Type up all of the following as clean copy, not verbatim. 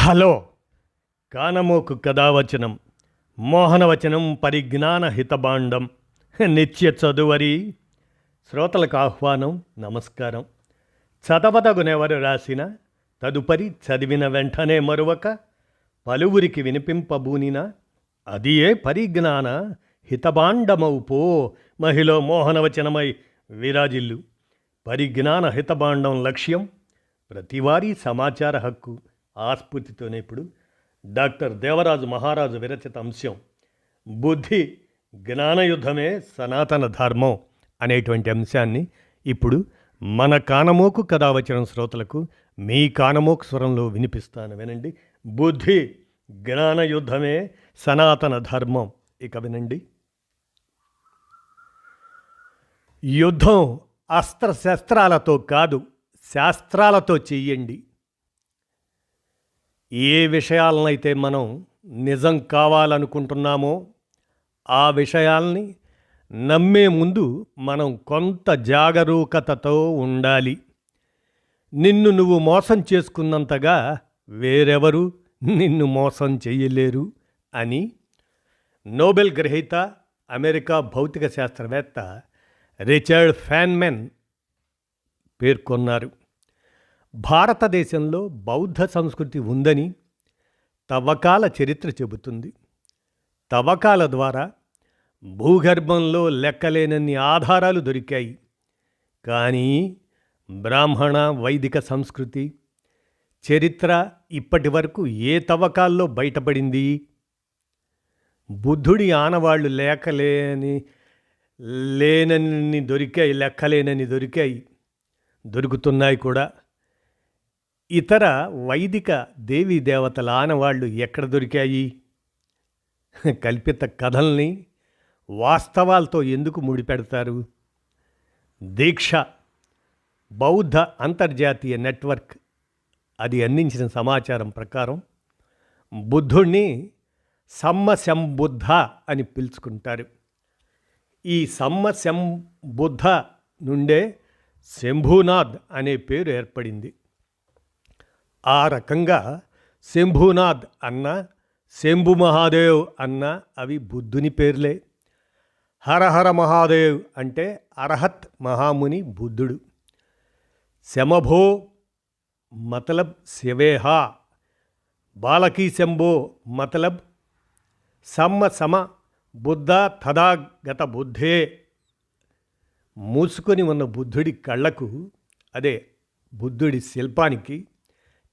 Hello కానమోకు కథావచనం మోహనవచనం పరిజ్ఞాన హితబాండం నిత్య చదువరి శ్రోతలకు ఆహ్వానం నమస్కారం. చదవదగునెవరు రాసిన తదుపరి చదివిన వెంటనే మరువక పలువురికి వినిపింపబూనిన అది ఏ పరిజ్ఞాన హితబాండమవు పో మహిళ మోహనవచనమై విరాజిల్లు. పరిజ్ఞాన హితబాండం లక్ష్యం ప్రతివారీ సమాచార హక్కు. ఆస్ఫూర్తితోనే ఇప్పుడు డాక్టర్ దేవరాజు మహారాజు విరచిత అంశం బుద్ధి జ్ఞానయుద్ధమే సనాతన ధర్మం అనేటువంటి అంశాన్ని ఇప్పుడు మన కానమోకు కథావచనం శ్రోతలకు మీ కానమోకు స్వరంలో వినిపిస్తాను, వినండి. బుద్ధి జ్ఞానయుద్ధమే సనాతన ధర్మం. ఇక వినండి. యుద్ధం అస్త్రశస్త్రాలతో కాదు, శాస్త్రాలతో చెయ్యండి. ఏ విషయాలనైతే మనం నిజం కావాలనుకుంటున్నామో ఆ విషయాల్ని నమ్మే ముందు మనం కొంత జాగరూకతతో ఉండాలి. నిన్ను నువ్వు మోసం చేసుకున్నంతగా వేరెవరు నిన్ను మోసం చెయ్యలేరు అని నోబెల్ గ్రహీత అమెరికా భౌతిక శాస్త్రవేత్త రిచర్డ్ ఫెన్మెన్ పేర్కొన్నారు. భారతదేశంలో బౌద్ధ సంస్కృతి ఉందని తవ్వకాల చరిత్ర చెబుతుంది. తవ్వకాల ద్వారా భూగర్భంలో లెక్కలేనన్ని ఆధారాలు దొరికాయి. కానీ బ్రాహ్మణ వైదిక సంస్కృతి చరిత్ర ఇప్పటి వరకు ఏ తవ్వకాల్లో బయటపడింది? బుద్ధుడి ఆనవాళ్లు లేనన్ని దొరికాయి, లెక్కలేనని దొరికాయి, దొరుకుతున్నాయి కూడా. ఇతర వైదిక దేవీ దేవతల ఆనవాళ్లు ఎక్కడ దొరికాయి? కల్పిత కథల్ని వాస్తవాలతో ఎందుకు ముడిపెడతారు? దీక్ష బౌద్ధ అంతర్జాతీయ నెట్వర్క్ అది అందించిన సమాచారం ప్రకారం బుద్ధుణ్ణి సమ్మశంబుద్ధ అని పిలుచుకుంటారు. ఈ సమ్మశంబుద్ధ నుండే శంభూనాథ్ అనే పేరు ఏర్పడింది. ఆ రకంగా శంభూనాథ్ అన్న, శంభు మహాదేవ్ అన్న అవి బుద్ధుని పేర్లే. హరహర మహాదేవ్ అంటే అర్హత్ మహాముని బుద్ధుడు. శమభో మతలబ్ శివేహా, బాలకీ శంభో మతలబ్ సమ్మ సమ బుద్ధ తథాగత బుద్ధే. మూసుకొని ఉన్న బుద్ధుడి కళ్ళకు, అదే బుద్ధుడి శిల్పానికి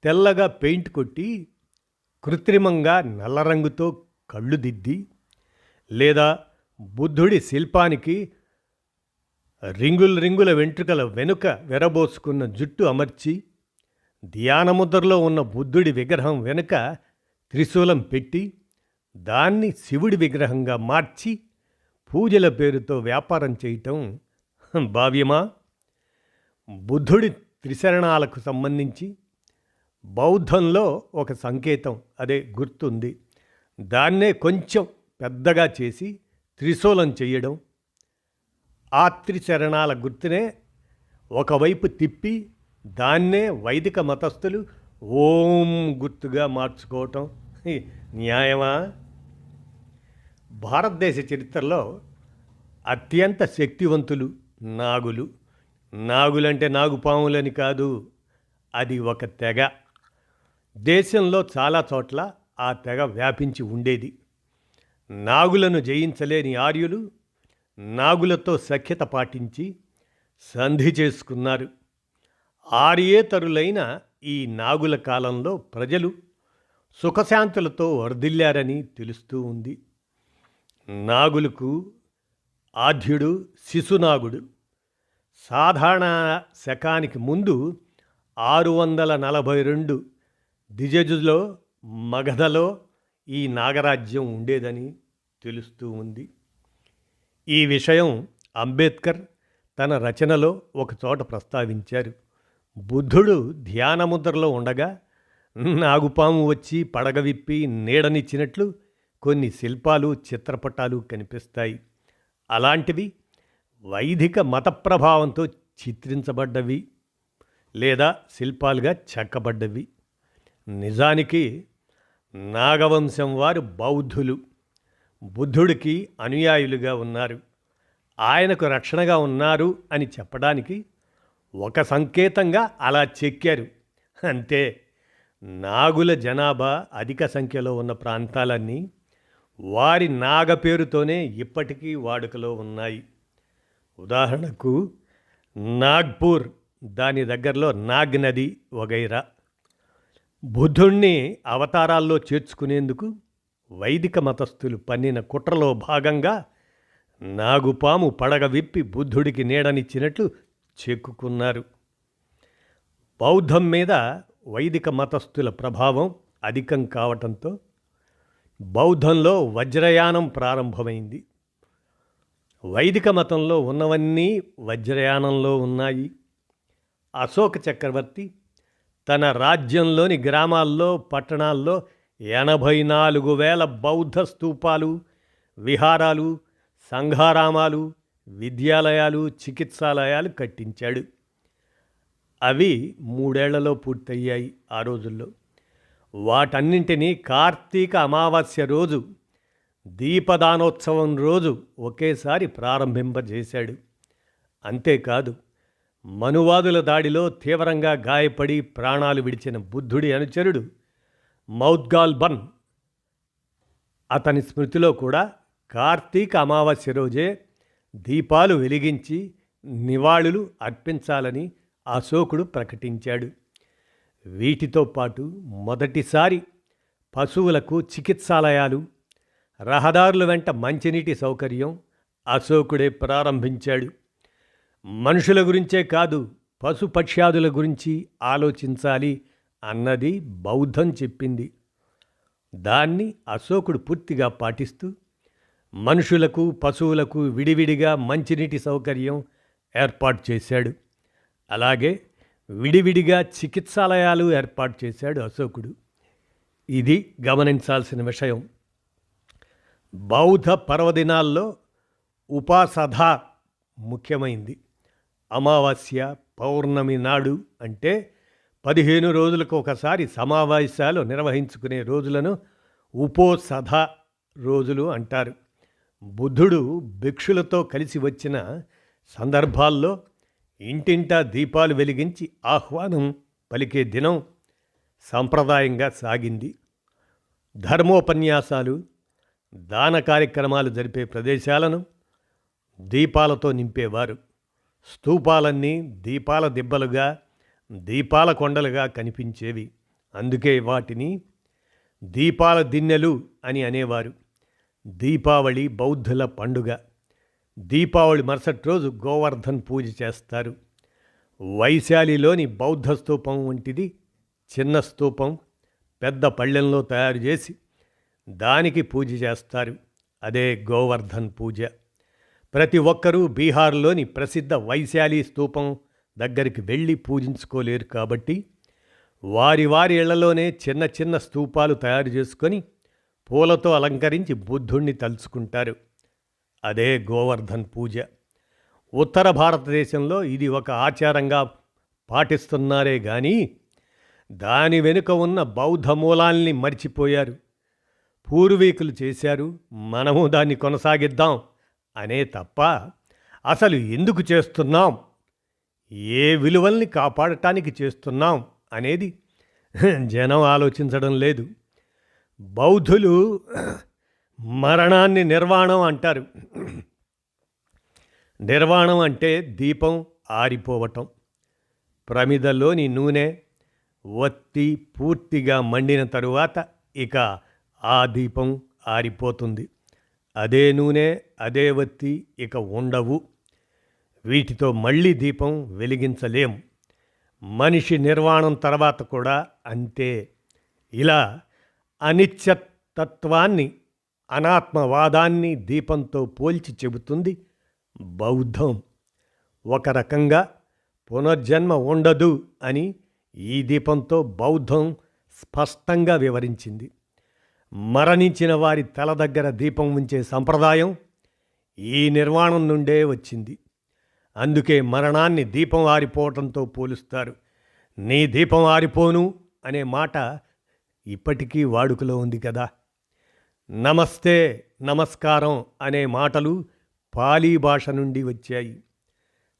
తెల్లగా పెయింట్ కొట్టి కృత్రిమంగా నల్ల రంగుతో కళ్ళు దిద్ది, లేదా బుద్ధుడి శిల్పానికి రింగుల వెంట్రుకల వెనుక వెరబోసుకున్న జుట్టు అమర్చి, ధ్యానముద్రలో ఉన్న బుద్ధుడి విగ్రహం వెనుక త్రిశూలం పెట్టి దాన్ని శివుడి విగ్రహంగా మార్చి పూజల పేరుతో వ్యాపారం చేయటం భావ్యమా? బుద్ధుడి త్రిశరణాలకు సంబంధించి బౌద్ధంలో ఒక సంకేతం, అదే గుర్తుంది. దాన్నే కొంచెం పెద్దగా చేసి త్రిశూలం చేయడం, ఆ త్రిశరణాల గుర్తునే ఒకవైపు తిప్పి దాన్నే వైదిక మతస్థులు ఓం గుర్తుగా మార్చుకోవటం న్యాయమా? భారతదేశ చరిత్రలో అత్యంత శక్తివంతులు నాగులు. నాగులంటే నాగుపాములని కాదు, అది ఒక తెగ. దేశంలో చాలా చోట్ల ఆ తెగ వ్యాపించి ఉండేది. నాగులను జయించలేని ఆర్యులు నాగులతో సఖ్యత పాటించి సంధి చేసుకున్నారు. ఆర్యేతరులైన ఈ నాగుల కాలంలో ప్రజలు సుఖశాంతులతో వర్ధిల్లారని తెలుస్తూ ఉంది. నాగులకు ఆద్యుడు శిశునాగుడు. సాధారణ శకానికి ముందు 642 దిజజులో మగధలో ఈ నాగరాజ్యం ఉండేదని తెలుస్తూ ఉంది. ఈ విషయం అంబేద్కర్ తన రచనలో ఒకచోట ప్రస్తావించారు. బుద్ధుడు ధ్యానముద్రలో ఉండగా నాగుపాము వచ్చి పడగ విప్పి నీడనిచ్చినట్లు కొన్ని శిల్పాలు, చిత్రపటాలు కనిపిస్తాయి. అలాంటివి వైదిక మత ప్రభావంతో చిత్రించబడ్డవి లేదా శిల్పాలుగా చెక్కబడ్డవి. నిజానికి నాగవంశం వారు బౌద్ధులు, బుద్ధుడికి అనుయాయులుగా ఉన్నారు. ఆయనకు రక్షణగా ఉన్నారు అని చెప్పడానికి ఒక సంకేతంగా అలా చెక్కారు అంతే. నాగుల జనాభా అధిక సంఖ్యలో ఉన్న ప్రాంతాలన్నీ వారి నాగ పేరుతోనే ఇప్పటికీ వాడుకలో ఉన్నాయి. ఉదాహరణకు నాగ్పూర్, దాని దగ్గరలో నాగ్ నది వగైరా. బుద్ధుణ్ణి అవతారాల్లో చేర్చుకునేందుకు వైదిక మతస్థులు పన్నిన కుట్రలో భాగంగా నాగుపాము పడగ విప్పి బుద్ధుడికి నీడనిచ్చినట్లు చెక్కుకున్నారు. బౌద్ధం మీద వైదిక మతస్థుల ప్రభావం అధికం కావటంతో బౌద్ధంలో వజ్రయానం ప్రారంభమైంది. వైదిక మతంలో ఉన్నవన్నీ వజ్రయానంలో ఉన్నాయి. అశోక చక్రవర్తి తన రాజ్యంలోని గ్రామాల్లో, పట్టణాల్లో 84,000 బౌద్ధ స్తూపాలు, విహారాలు, సంఘారామాలు, విద్యాలయాలు, చికిత్సాలయాలు కట్టించాడు. అవి 3 ఏళ్లలో పూర్తయ్యాయి. ఆ రోజుల్లో వాటన్నింటినీ కార్తీక అమావాస్య రోజు, దీపదానోత్సవం రోజు ఒకేసారి ప్రారంభింపజేశాడు. అంతేకాదు, మనువాదుల దాడిలో తీవ్రంగా గాయపడి ప్రాణాలు విడిచిన బుద్ధుడి అనుచరుడు మౌద్గాల్బన్, అతని స్మృతిలో కూడా కార్తీక అమావాస్య రోజే దీపాలు వెలిగించి నివాళులు అర్పించాలని అశోకుడు ప్రకటించాడు. వీటితో పాటు మొదటిసారి పశువులకు చికిత్సాలయాలు, రహదారుల వెంట మంచినీటి సౌకర్యం అశోకుడే ప్రారంభించాడు. మనుషుల గురించే కాదు, పశుపక్ష్యాదుల గురించి ఆలోచించాలి అన్నది బౌద్ధం చెప్పింది. దాన్ని అశోకుడు పూర్తిగా పాటిస్తూ మనుషులకు, పశువులకు విడివిడిగా మంచినీటి సౌకర్యం ఏర్పాటు చేశాడు. అలాగే విడివిడిగా చికిత్సాలయాలు ఏర్పాటు చేశాడు అశోకుడు. ఇది గమనించాల్సిన విషయం. బౌద్ధ పర్వదినాల్లో ఉపాసథ ముఖ్యమైంది. అమావాస్య, పౌర్ణమి నాడు అంటే 15 రోజులకు ఒకసారి సమావేశాలు నిర్వహించుకునే రోజులను ఉపోసథ రోజులు అంటారు. బుద్ధుడు భిక్షులతో కలిసి వచ్చిన సందర్భాల్లో ఇంటింటా దీపాలు వెలిగించి ఆహ్వానం పలికే దినం సంప్రదాయంగా సాగింది. ధర్మోపన్యాసాలు, దాన కార్యక్రమాలు జరిపే ప్రదేశాలను దీపాలతో నింపేవారు. స్తూపాలన్నీ దీపాల దిబ్బలుగా, దీపాల కొండలుగా కనిపించేవి. అందుకే వాటిని దీపాల దిన్నెలు అని అనేవారు. దీపావళి బౌద్ధుల పండుగ. దీపావళి మరుసటి రోజు గోవర్ధన్ పూజ చేస్తారు. వైశాలిలోని బౌద్ధ స్తూపం వంటిది చిన్న స్తూపం పెద్ద పళ్ళెంలో తయారు చేసి దానికి పూజ చేస్తారు. అదే గోవర్ధన్ పూజ. ప్రతి ఒక్కరూ బీహార్లోని ప్రసిద్ధ వైశాలి స్తూపం దగ్గరికి వెళ్ళి పూజించుకోలేరు కాబట్టి వారి వారి ఇళ్లలోనే చిన్న చిన్న స్తూపాలు తయారు చేసుకొని పూలతో అలంకరించి బుద్ధుణ్ణి తలుచుకుంటారు. అదే గోవర్ధన్ పూజ. ఉత్తర భారతదేశంలో ఇది ఒక ఆచారంగా పాటిస్తున్నారే కానీ దాని వెనుక ఉన్న బౌద్ధ మూలాల్ని మర్చిపోయారు. పూర్వీకులు చేశారు, మనము దాన్ని కొనసాగిద్దాం అనే తప్ప అసలు ఎందుకు చేస్తున్నాం, ఏ విలువల్ని కాపాడటానికి చేస్తున్నాం అనేది జనం ఆలోచించడం లేదు. బౌద్ధులు మరణాన్ని నిర్వాణం అంటారు. నిర్వాణం అంటే దీపం ఆరిపోవటం. ప్రమిదలోని నూనె ఒత్తి పూర్తిగా మండిన తరువాత ఇక ఆ దీపం ఆరిపోతుంది. అదే నూనె, అదే ఒత్తి ఇక ఉండవు. వీటితో మళ్ళీ దీపం వెలిగించలేం. మనిషి నిర్వాణం తర్వాత కూడా అంతే. ఇలా అనిత్యతత్వాన్ని, అనాత్మవాదాన్ని దీపంతో పోల్చి చెబుతుంది బౌద్ధం. ఒక రకంగా పునర్జన్మ ఉండదు అని ఈ దీపంతో బౌద్ధం స్పష్టంగా వివరించింది. మరణించిన వారి తల దగ్గర దీపం ఉంచే సంప్రదాయం ఈ నిర్వాణం నుండే వచ్చింది. అందుకే మరణాన్ని దీపం ఆరిపోవటంతో పోలుస్తారు. నీ దీపం ఆరిపోను అనే మాట ఇప్పటికీ వాడుకలో ఉంది కదా. నమస్తే, నమస్కారం అనే మాటలు పాలీ భాష నుండి వచ్చాయి,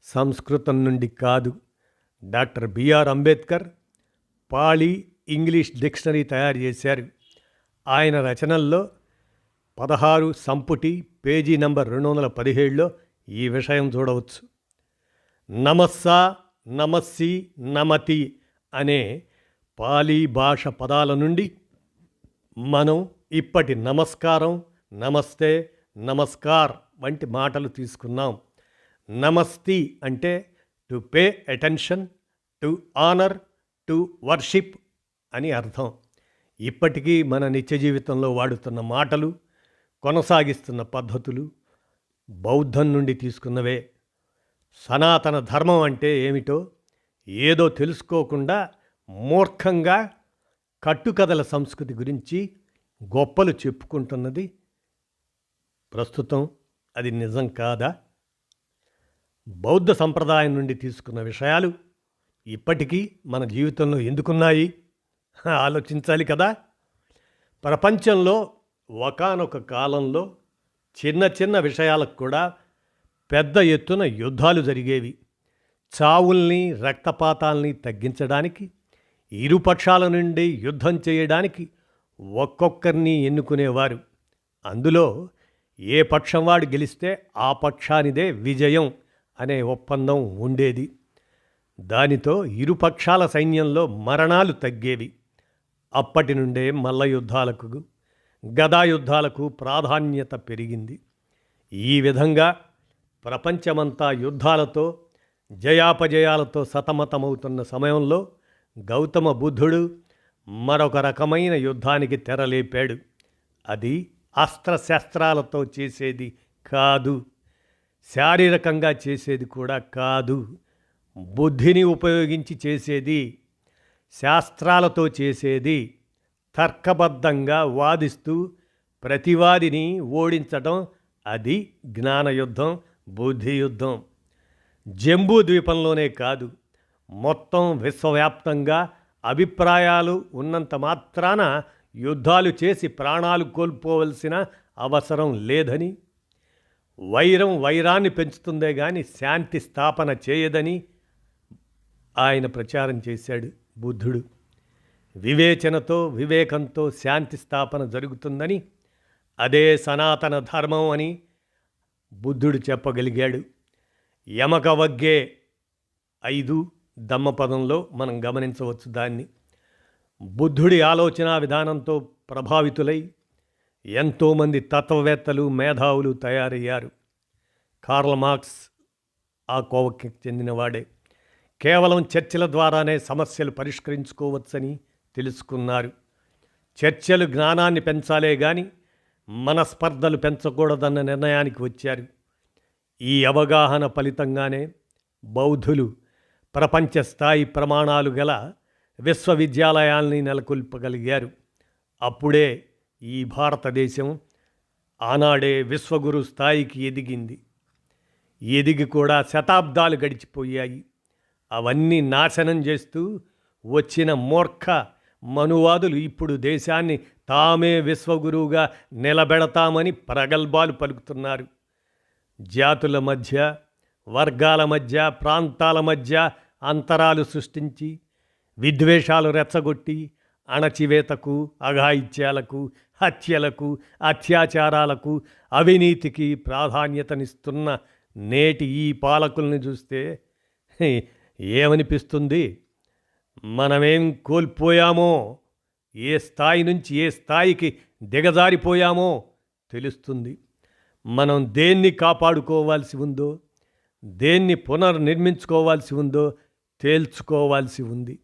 సంస్కృతం నుండి కాదు. Doctor B R Ambedkar Pali English dictionary తయారు చేశారు. ఆయన రచనల్లో 16 సంపుటి పేజీ నంబర్ 217లో ఈ విషయం చూడవచ్చు. నమస్సా, నమస్సి, నమతి అనే పాలీ భాష పదాల నుండి మనం ఇప్పటి నమస్కారం, నమస్తే, నమస్కార్ వంటి మాటలు తీసుకున్నాం. నమస్తి అంటే to pay attention, to honour, to worship అని అర్థం. ఇప్పటికీ మన నిత్య జీవితంలో వాడుతున్న మాటలు, కొనసాగిస్తున్న పద్ధతులు బౌద్ధం నుండి తీసుకున్నవే. సనాతన ధర్మం అంటే ఏమిటో ఏదో తెలుసుకోకుండా మూర్ఖంగా కట్టుకథల సంస్కృతి గురించి గొప్పలు చెప్పుకుంటున్నది ప్రస్తుతం అది నిజం కాదా? బౌద్ధ సంప్రదాయం నుండి తీసుకున్న విషయాలు ఇప్పటికీ మన జీవితంలో ఎందుకున్నాయి ఆలోచించాలి కదా. ప్రపంచంలో ఒకానొక కాలంలో చిన్న చిన్న విషయాలకు కూడా పెద్ద ఎత్తున యుద్ధాలు జరిగేవి. చావుల్ని, రక్తపాతాల్ని తగ్గించడానికి ఇరుపక్షాల నుండి యుద్ధం చేయడానికి ఒక్కొక్కరిని ఎన్నుకునేవారు. అందులో ఏ పక్షం వాడు గెలిస్తే ఆ పక్షానిదే విజయం అనే ఒప్పందం ఉండేది. దానితో ఇరుపక్షాల సైన్యంలో మరణాలు తగ్గేవి. అప్పటి నుండే మల్ల యుద్ధాలకు, గదాయుద్ధాలకు ప్రాధాన్యత పెరిగింది. ఈ విధంగా ప్రపంచమంతా యుద్ధాలతో, జయాపజయాలతో సతమతమవుతున్న సమయంలో గౌతమ బుద్ధుడు మరొక రకమైన యుద్ధానికి తెరలేపాడు. అది అస్త్రశస్త్రాలతో చేసేది కాదు, శారీరకంగా చేసేది కూడా కాదు, బుద్ధిని ఉపయోగించి చేసేది, శాస్త్రాలతో చేసేది, తర్కబద్ధంగా వాదిస్తూ ప్రతివాదిని ఓడించడం. అది జ్ఞానయుద్ధం, బుద్ధియుద్ధం. జంబూ ద్వీపంలోనే కాదు, మొత్తం విశ్వవ్యాప్తంగా అభిప్రాయాలు ఉన్నంత మాత్రాన యుద్ధాలు చేసి ప్రాణాలు కోల్పోవలసిన అవసరం లేదని, వైరం వైరాన్ని పెంచుతుందే కానీ శాంతి స్థాపన చేయదని ఆయన ప్రచారం చేశాడు బుద్ధుడు. వివేచనతో, వివేకంతో శాంతి స్థాపన జరుగుతుందని, అదే సనాతన ధర్మం అని బుద్ధుడు చెప్పగలిగాడు. యమక వగ్గే 5 దమ్మపదంలో మనం గమనించవచ్చు దాన్ని. బుద్ధుడి ఆలోచనా విధానంతో ప్రభావితులై ఎంతోమంది తత్వవేత్తలు, మేధావులు తయారయ్యారు. కార్ల్ మార్క్స్ ఆ కోవకి చెందినవాడే. కేవలం చర్చల ద్వారానే సమస్యలు పరిష్కరించుకోవచ్చని తెలుసుకున్నారు. చర్చలు జ్ఞానాన్ని పెంచాలే కానీ మనస్పర్ధలు పెంచకూడదన్న నిర్ణయానికి వచ్చారు. ఈ అవగాహన ఫలితంగానే బౌద్ధులు ప్రపంచ స్థాయి ప్రమాణాలు గల విశ్వవిద్యాలయాల్ని నెలకొల్పగలిగారు. అప్పుడే ఈ భారతదేశం ఆనాడే విశ్వగురు స్థాయికి ఎదిగింది. ఎదిగి కూడా శతాబ్దాలు గడిచిపోయాయి. అవన్నీ నాశనం చేస్తూ వచ్చిన మూర్ఖ మనువాదులు ఇప్పుడు దేశాన్ని తామే విశ్వగురువుగా నిలబెడతామని ప్రగల్భాలు పలుకుతున్నారు. జాతుల మధ్య, వర్గాల మధ్య, ప్రాంతాల మధ్య అంతరాలు సృష్టించి విద్వేషాలు రెచ్చగొట్టి అణచివేతకు, అఘాయిత్యాలకు, హత్యలకు, అత్యాచారాలకు, అవినీతికి ప్రాధాన్యతనిస్తున్న నేటి ఈ పాలకుల్ని చూస్తే ఏమనిపిస్తుంది? మనమేం కోల్పోయామో, ఏ స్థాయి నుంచి ఏ స్థాయికి దిగజారిపోయామో తెలుస్తుంది. మనం దేన్ని కాపాడుకోవాల్సి ఉందో, దేన్ని పునర్నిర్మించుకోవాల్సి ఉందో తేల్చుకోవాల్సి ఉంది.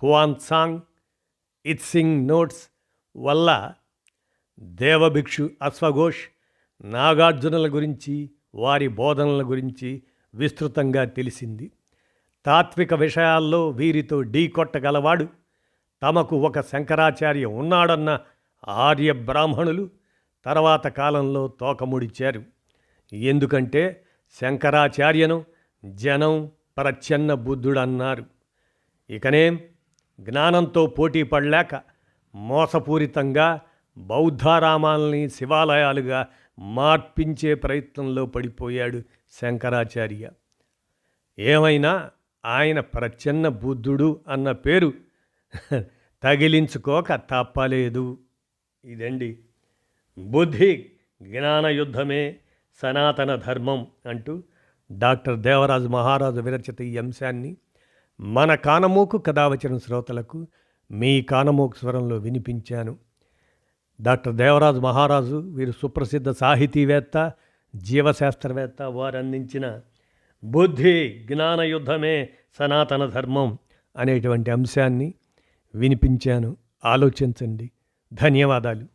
హువాన్సాంగ్ ఇత్సింగ్ నోట్స్ వల్ల దేవభిక్షు అశ్వఘోష్ నాగార్జునుల గురించి, వారి బోధనల గురించి విస్తృతంగా తెలిసింది. తాత్విక విషయాల్లో వీరితో ఢీకొట్టగలవాడు తమకు ఒక శంకరాచార్య ఉన్నాడన్న ఆర్య బ్రాహ్మణులు తర్వాత కాలంలో తోకముడిచారు. ఎందుకంటే శంకరాచార్యను జనం ప్రచ్ఛన్న బుద్ధుడన్నారు. ఇకనేం జ్ఞానంతో పోటీ పడలేక మోసపూరితంగా బౌద్ధారామాలని శివాలయాలుగా మార్పించే ప్రయత్నంలో పడిపోయాడు శంకరాచార్య. ఏమైనా ఆయన ప్రచ్ఛన్న బుద్ధుడు అన్న పేరు తగిలించుకోక తప్పలేదు. ఇదండి బుద్ధి జ్ఞాన యుద్ధమే సనాతన ధర్మం అంటూ డాక్టర్ దేవరాజు మహారాజు విరచిత ఈ అంశాన్ని మన కానమోకు కథావచన శ్రోతలకు మీ కానమోకు స్వరంలో వినిపించాను. డాక్టర్ దేవరాజు మహారాజు వీరు సుప్రసిద్ధ సాహితీవేత్త, జీవశాస్త్రవేత్త. వారు అందించిన బుద్ధి జ్ఞాన యుద్ధమే సనాతన ధర్మం అనేటువంటి అంశాన్ని వినిపించాను. ఆలోచించండి. ధన్యవాదాలు.